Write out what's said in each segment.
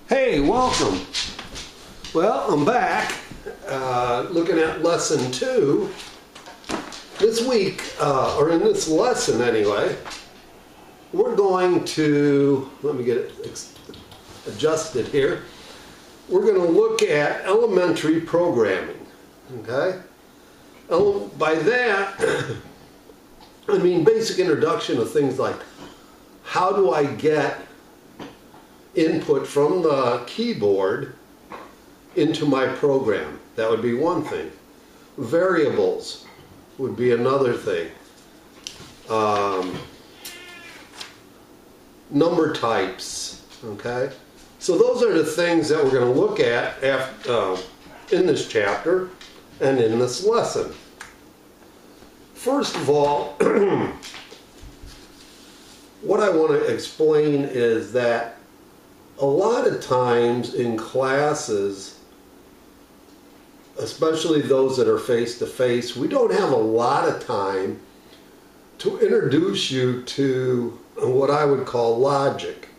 Hey, welcome. Well, I'm back looking at lesson 2. This week, or in this lesson anyway, we're going to, let me get it adjusted here. We're going to look at elementary programming, okay? By that, I mean basic introduction of things like how do I get input from the keyboard into my program. That would be one thing. Variables would be another thing. Number types, okay? So those are the things that we're going to look at in this chapter and in this lesson. First of all, what I want to explain is that a lot of times in classes, especially those that are face-to-face, we don't have a lot of time to introduce you to what I would call logic.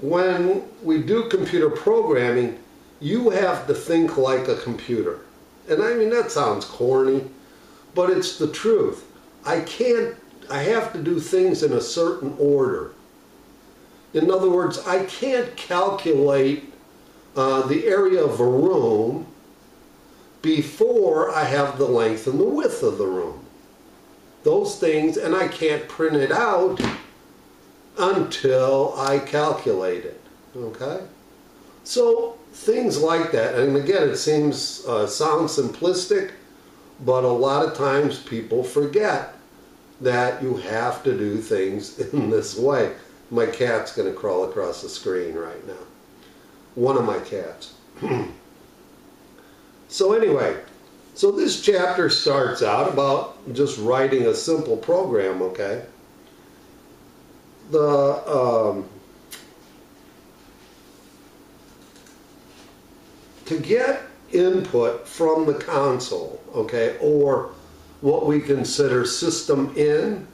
When we do computer programming, you have to think like a computer. And I mean, that sounds corny, but it's the truth. I have to do things in a certain order. In other words, I can't calculate the area of a room before I have the length and the width of the room. Those things, and I can't print it out until I calculate it, okay? So things like that, and again, it sounds simplistic, but a lot of times people forget that you have to do things in this way. My cat's going to crawl across the screen right now. One of my cats. So anyway, so this chapter starts out about just writing a simple program, okay? To get input from the console, okay, or what we consider system in,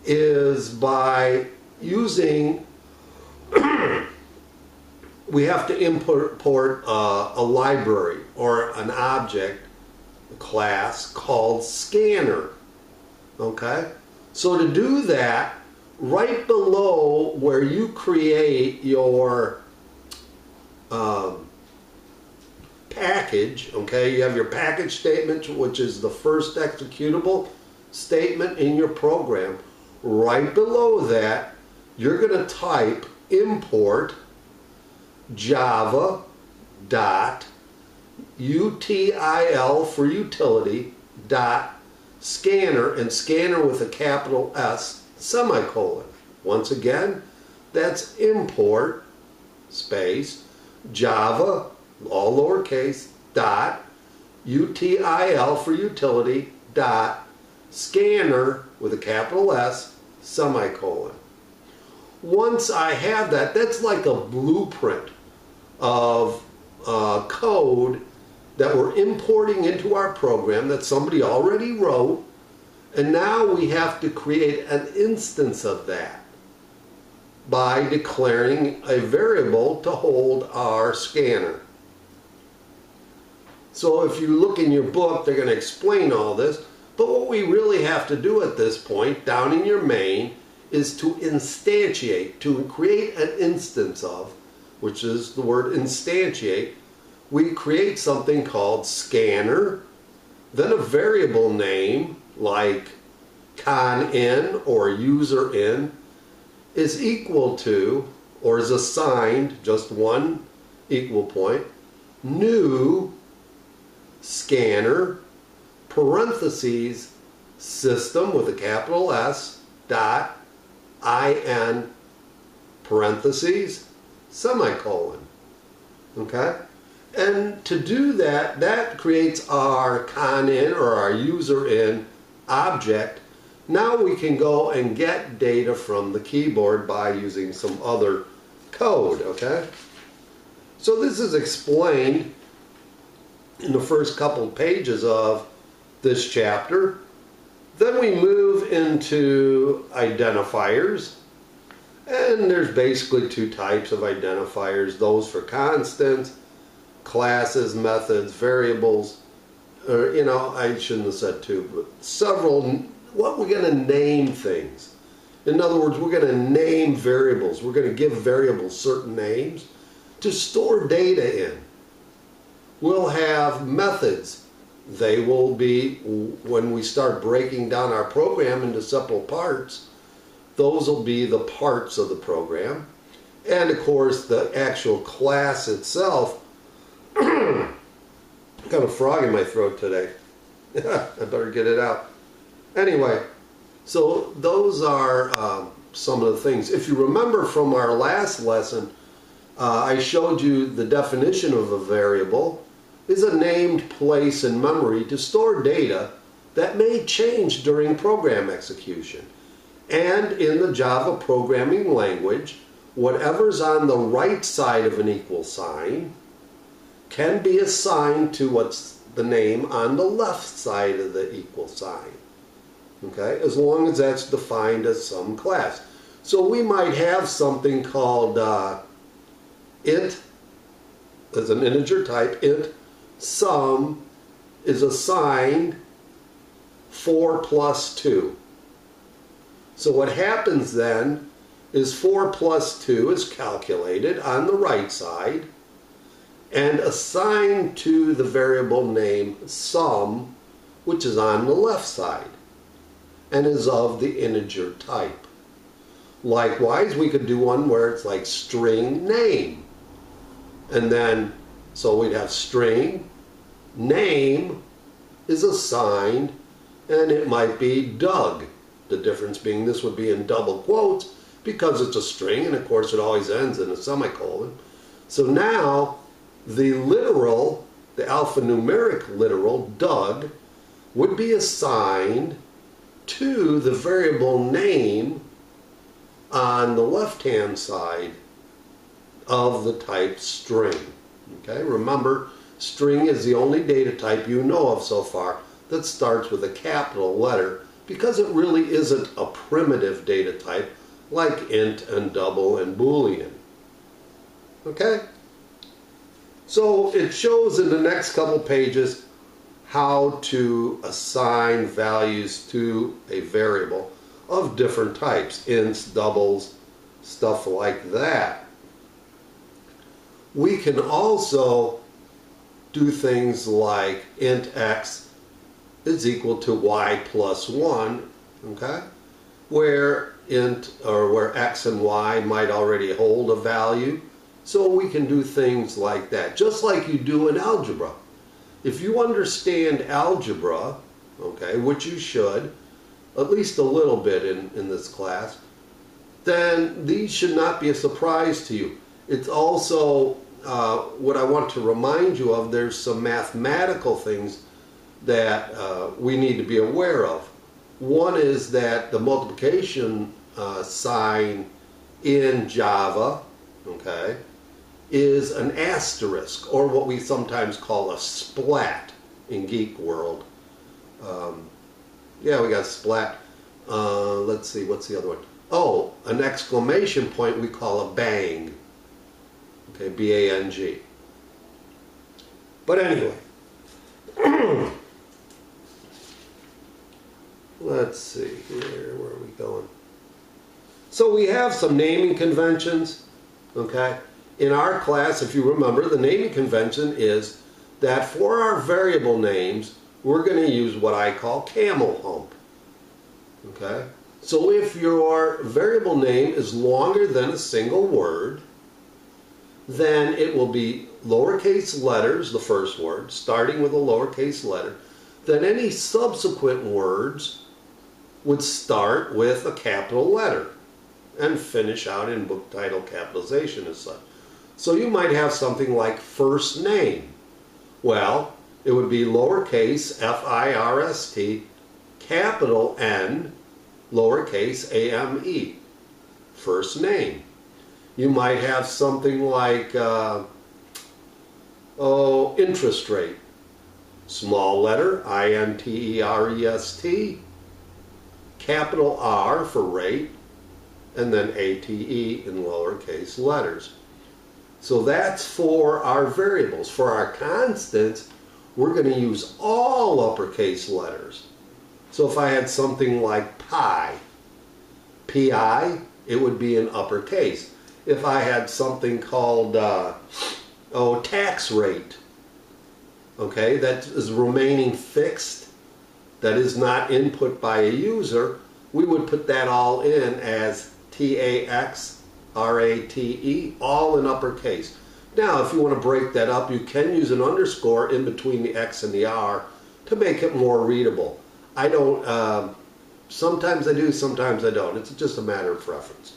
is by using we have to import a library or an object, a class called scanner, okay? So to do that, right below where you create your package, okay, you have your package statement, which is the first executable statement in your program. Right below that, you're going to type import java dot util for utility dot scanner, and scanner with a capital S semicolon. Once again, that's import space java, all lowercase, dot util for utility dot scanner with a capital S semicolon. Once I have that, that's like a blueprint of code that we're importing into our program that somebody already wrote, and now we have to create an instance of that by declaring a variable to hold our scanner. So if you look in your book, they're going to explain all this, but what we really have to do at this point, down in your main, is to instantiate, to create an instance of, which is the word instantiate. We create something called scanner, then a variable name like con_in or user_in is equal to, or is assigned, just one equal point, new scanner, parentheses, system with a capital S, dot, in, parentheses, semicolon, okay? And to do that, that creates our con_in or our user_in object. Now we can go and get data from the keyboard by using some other code, okay? So this is explained in the first couple pages of this chapter. Then we move into identifiers, And there's basically two types of identifiers, those for constants, classes, methods, variables, or, you know, I shouldn't have said two, but several, what we're going to name things. In other words, we're going to name variables. We're going to give variables certain names to store data in. We'll have methods. They will be, when we start breaking down our program into simple parts, those will be the parts of the program. And of course, the actual class itself. Got a frog in my throat today. I better get it out. Anyway, so those are some of the things. If you remember from our last lesson, I showed you the definition of a variable is a named place in memory to store data that may change during program execution. And in the Java programming language, whatever's on the right side of an equal sign can be assigned to what's the name on the left side of the equal sign. Okay, as long as that's defined as some class. So we might have something called int, as an integer type, int sum is assigned 4 plus 2. So what happens then is 4 plus 2 is calculated on the right side and assigned to the variable name sum, which is on the left side and is of the integer type. Likewise, we could do one where it's like string name. And then, so we'd have string name is assigned, and it might be Doug. The difference being this would be in double quotes because it's a string, and of course it always ends in a semicolon. So now the literal, the alphanumeric literal, Doug, would be assigned to the variable name on the left-hand side of the type string. Okay, remember, string is the only data type you know of so far that starts with a capital letter because it really isn't a primitive data type like int and double and boolean. Okay? So it shows in the next couple pages how to assign values to a variable of different types, ints, doubles, stuff like that. We can also do things like int x is equal to y plus 1, okay? Where where x and y might already hold a value. So we can do things like that, just like you do in algebra. If you understand algebra, okay, which you should, at least a little bit in this class, then these should not be a surprise to you. It's also what I want to remind you of, there's some mathematical things that we need to be aware of. One is that the multiplication sign in Java, okay, is an asterisk, or what we sometimes call a splat in geek world. Yeah, we got splat. Let's see, what's the other one? Oh, an exclamation point we call a bang. Okay, B-A-N-G. But anyway, let's see here, where are we going? So we have some naming conventions, okay? In our class, if you remember, the naming convention is that for our variable names, we're going to use what I call camel hump, okay? So if your variable name is longer than a single word, then it will be lowercase letters, the first word, starting with a lowercase letter. Then any subsequent words would start with a capital letter and finish out in book title capitalization as such. So you might have something like first name. Well, it would be lowercase F-I-R-S-T, capital N, lowercase A-M-E, first name. You might have something like, interest rate. Small letter, I-N-T-E-R-E-S-T, capital R for rate, and then ATE in lowercase letters. So that's for our variables. For our constants, we're going to use all uppercase letters. So if I had something like pi, Pi, it would be in uppercase. If I had something called, tax rate, okay, that is remaining fixed, that is not input by a user, we would put that all in as TAXRATE, all in uppercase. Now, if you want to break that up, you can use an underscore in between the X and the R to make it more readable. I don't, sometimes I do, sometimes I don't. It's just a matter of preference.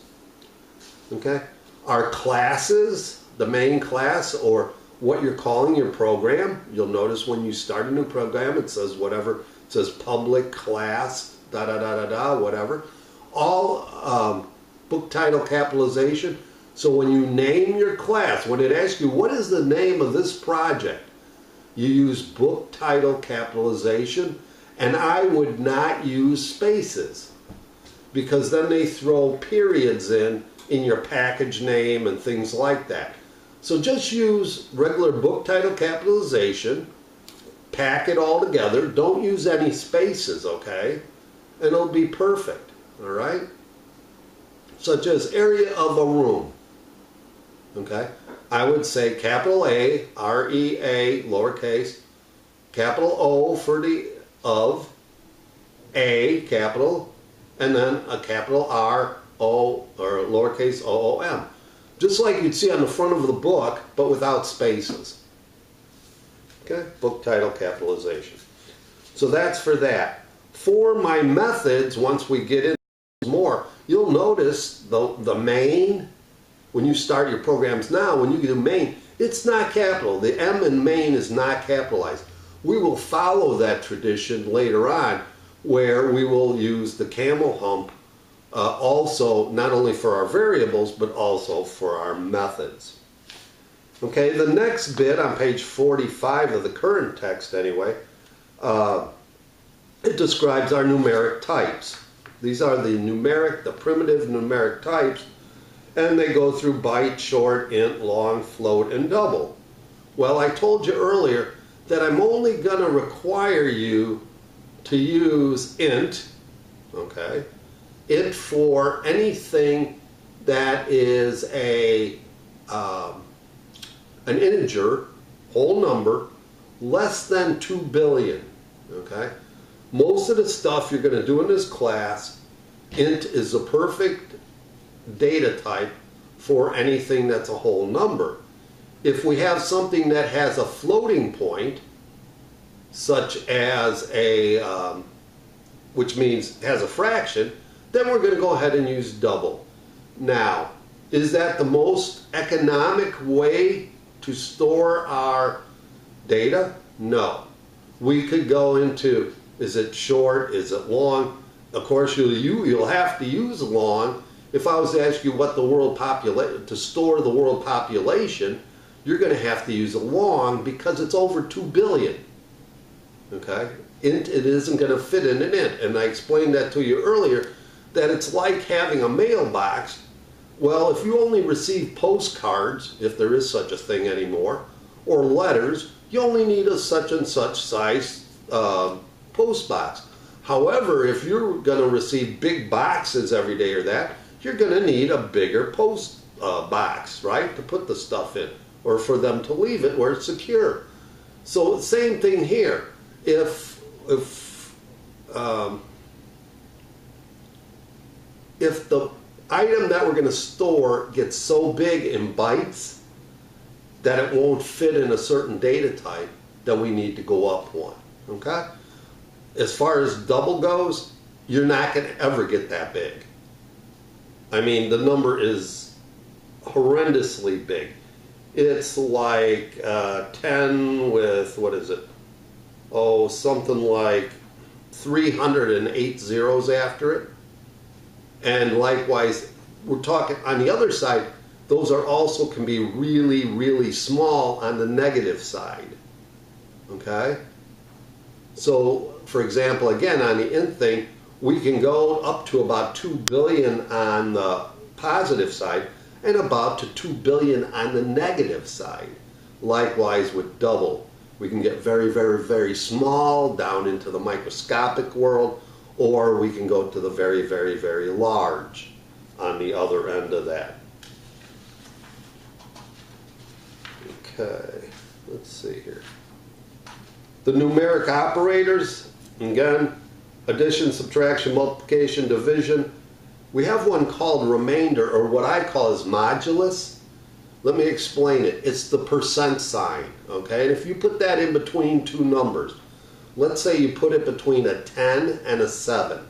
Okay? Our classes, the main class, or what you're calling your program, you'll notice when you start a new program, it says whatever, it says public class, whatever. All book title capitalization. So when you name your class, when it asks you, what is the name of this project? You use book title capitalization, and I would not use spaces, because then they throw periods in your package name and things like that. So just use regular book title capitalization, pack it all together, don't use any spaces, okay? And it'll be perfect, all right? Such as area of a room, okay? I would say capital A, R-E-A, lowercase, capital O for the of, A, capital, and then a capital R, O, or lowercase O-O-M. Just like you'd see on the front of the book, but without spaces. Okay, book title capitalization. So that's for that. For my methods, once we get into more, you'll notice the main, when you start your programs now, when you do main, it's not capital. The M in main is not capitalized. We will follow that tradition later on, where we will use the camel hump also, not only for our variables, but also for our methods. Okay, the next bit on page 45 of the current text anyway, it describes our numeric types. These are the primitive numeric types, and they go through byte, short, int, long, float, and double. Well, I told you earlier that I'm only going to require you to use int, okay, int for anything that is an integer, whole number, less than 2 billion, okay? Most of the stuff you're going to do in this class, int is the perfect data type for anything that's a whole number. If we have something that has a floating point, such as which means has a fraction, then we're going to go ahead and use double. Now, is that the most economic way to store our data? No. We could go into, is it short, is it long? Of course, you'll have to use long. If I was to ask you what the world population, to store the world population, you're going to have to use a long, because it's over 2 billion. Okay? Int, it isn't going to fit in an int. And I explained that to you earlier, that it's like having a mailbox. Well, if you only receive postcards, if there is such a thing anymore, or letters, you only need a such and such size post box. However, if you're going to receive big boxes every day or that, you're going to need a bigger post box, right, to put the stuff in, or for them to leave it where it's secure. So same thing here. If the item that we're going to store gets so big in bytes that it won't fit in a certain data type, then we need to go up one. Okay? As far as double goes, you're not going to ever get that big. I mean, the number is horrendously big. It's like 10 with, what is it? Oh, something like 308 zeros after it. And likewise, we're talking on the other side, those are also can be really, really small on the negative side. Okay? So, for example, again, on the int thing, We can go up to about 2 billion on the positive side and about to 2 billion on the negative side. Likewise with double. We can get very, very, very small down into the microscopic world, or we can go to the very, very, very large on the other end of that. Okay, let's see here. The numeric operators, again, addition, subtraction, multiplication, division. We have one called remainder, or what I call is modulus. Let me explain it. It's the percent sign, okay? And if you put that in between two numbers, let's say you put it between a 10 and a 7.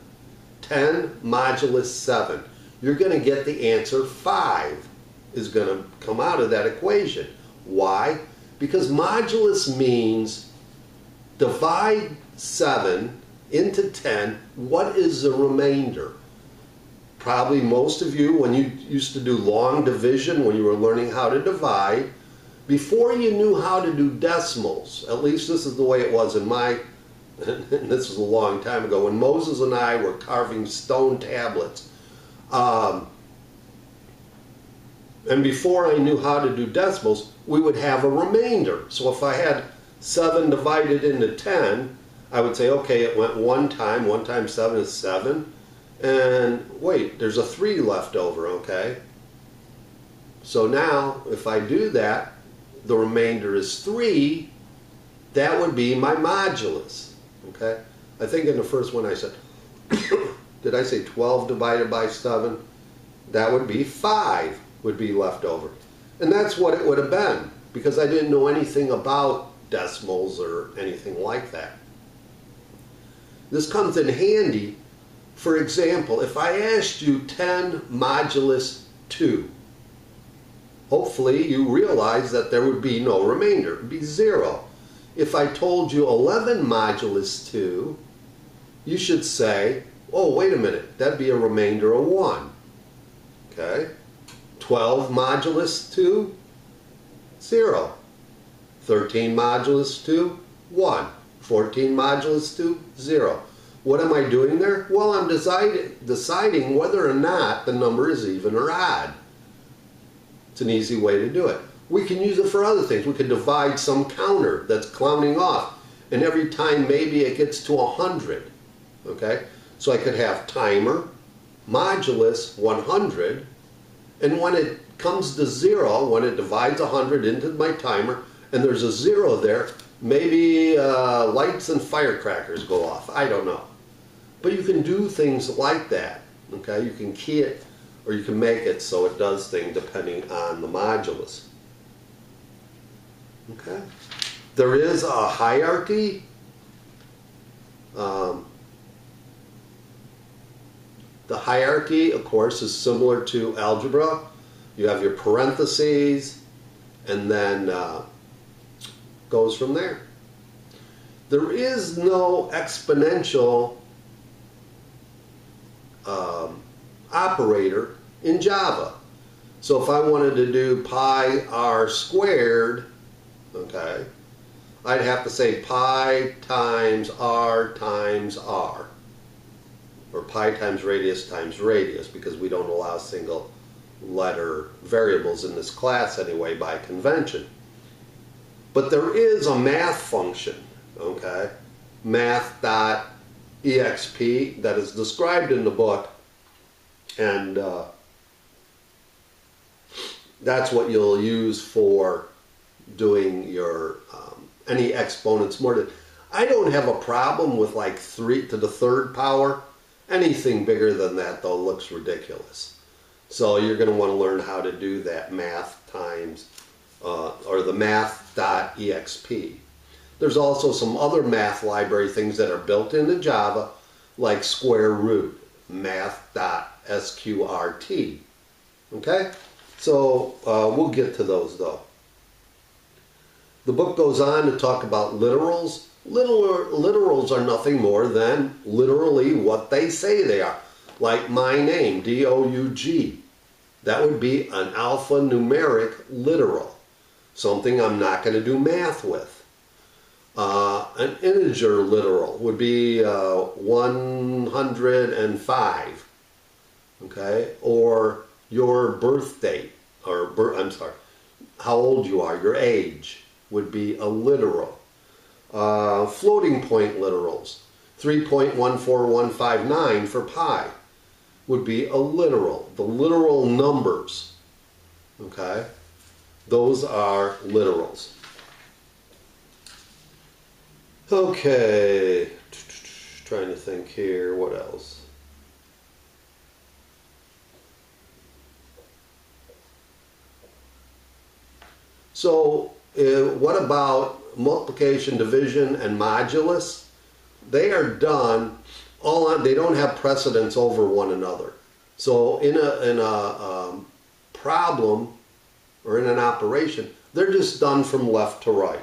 10 modulus 7. You're going to get the answer 5 is going to come out of that equation. Why? Because modulus means divide 7 into 10. What is the remainder? Probably most of you, when you used to do long division, when you were learning how to divide, before you knew how to do decimals, at least this is the way it was in my, and this was a long time ago, when Moses and I were carving stone tablets. And before I knew how to do decimals, we would have a remainder. So if I had 7 divided into 10, I would say, okay, it went 1 times 7 is 7. And wait, there's a 3 left over, okay? So now, if I do that, the remainder is 3. That would be my modulus, okay? I think in the first one I said, did I say 12 divided by 7? That would be 5 would be left over. And that's what it would have been, because I didn't know anything about decimals or anything like that. This comes in handy. For example, if I asked you 10 modulus 2, hopefully you realize that there would be no remainder. It would be 0. If I told you 11 modulus 2, you should say, oh, wait a minute, that'd be a remainder of 1. Okay? 12 modulus 2, 0. 13 modulus 2, 1. 14 modulus 2, 0. What am I doing there? Well, I'm deciding whether or not the number is even or odd. It's an easy way to do it. We can use it for other things. We can divide some counter that's clowning off, and every time maybe it gets to 100. Okay? So I could have timer, modulus 100, and when it comes to 0, when it divides 100 into my timer, and there's a 0 there, maybe lights and firecrackers go off. I don't know. But you can do things like that. Okay? You can key it, or you can make it so it does things depending on the modulus. Okay? There is a hierarchy. The hierarchy, of course, is similar to algebra. You have your parentheses, and then goes from there. There is no exponential operator in Java. So if I wanted to do pi r squared, okay, I'd have to say pi times r, or pi times radius, because we don't allow single letter variables in this class anyway by convention. But there is a math function, okay, math.exp, that is described in the book, and that's what you'll use for doing your any exponents more than. I don't have a problem with like 3 to the 3rd power. Anything bigger than that, though, looks ridiculous. So you're going to want to learn how to do that math times, or the math.exp. There's also some other math library things that are built into Java, like square root, math.sqrt. Okay? So we'll get to those, though. The book goes on to talk about literals. Literals are nothing more than literally what they say they are. Like my name, D-O-U-G. That would be an alphanumeric literal. Something I'm not going to do math with. An integer literal would be 105, okay? Or your birth date, or how old you are, your age would be a literal. Floating point literals, 3.14159 for pi would be a literal. The literal numbers, okay? Those are literals. Okay, trying to think here, what else? So, what about multiplication, division, and modulus? They are done they don't have precedence over one another. So in a problem or in an operation, they're just done from left to right.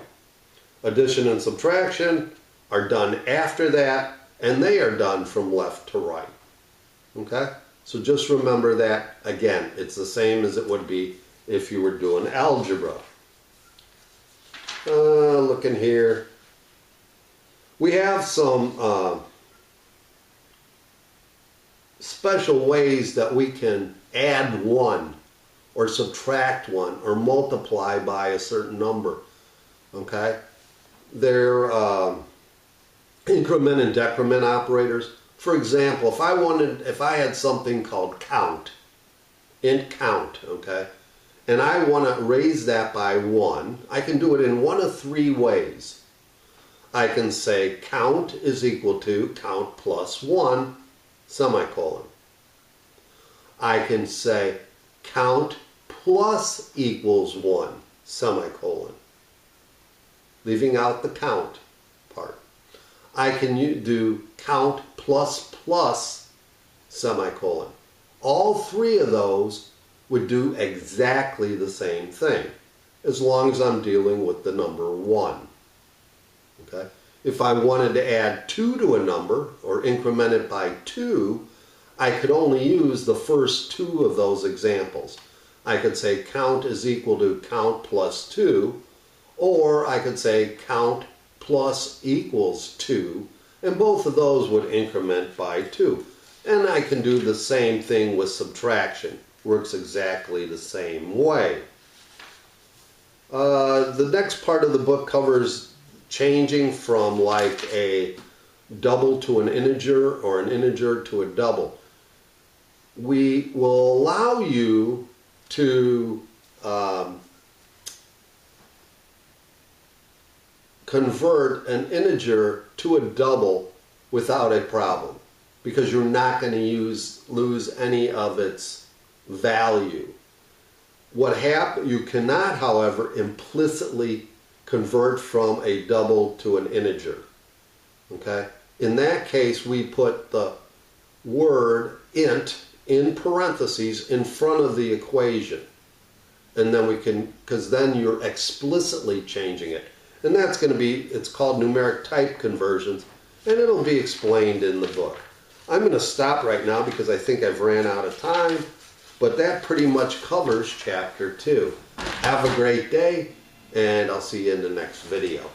Addition and subtraction are done after that, and they are done from left to right. Okay? So just remember that, again, it's the same as it would be if you were doing algebra. Looking here. We have some special ways that we can add one or subtract one or multiply by a certain number. Okay? They're increment and decrement operators. For example, if I had something called count, int count, okay, and I want to raise that by 1, I can do it in one of three ways. I can say count is equal to count plus 1, semicolon. I can say count plus equals 1, semicolon. Leaving out the count part. I can do count plus plus, semicolon. All three of those would do exactly the same thing, as long as I'm dealing with the number 1. Okay? If I wanted to add 2 to a number, or increment it by 2, I could only use the first 2 of those examples. I could say count is equal to count plus 2, or I could say count plus equals 2, and both of those would increment by 2. And I can do the same thing with subtraction. Works exactly the same way. The next part of the book covers changing from like a double to an integer or an integer to a double. We will allow you to convert an integer to a double without a problem, because you're not going to lose any of its value. You cannot, however, implicitly convert from a double to an integer. Okay? In that case, we put the word int in parentheses in front of the equation. And then we can, because then you're explicitly changing it. And that's going to be, it's called numeric type conversions, and it'll be explained in the book. I'm going to stop right now because I think I've ran out of time, but that pretty much covers chapter 2. Have a great day, and I'll see you in the next video.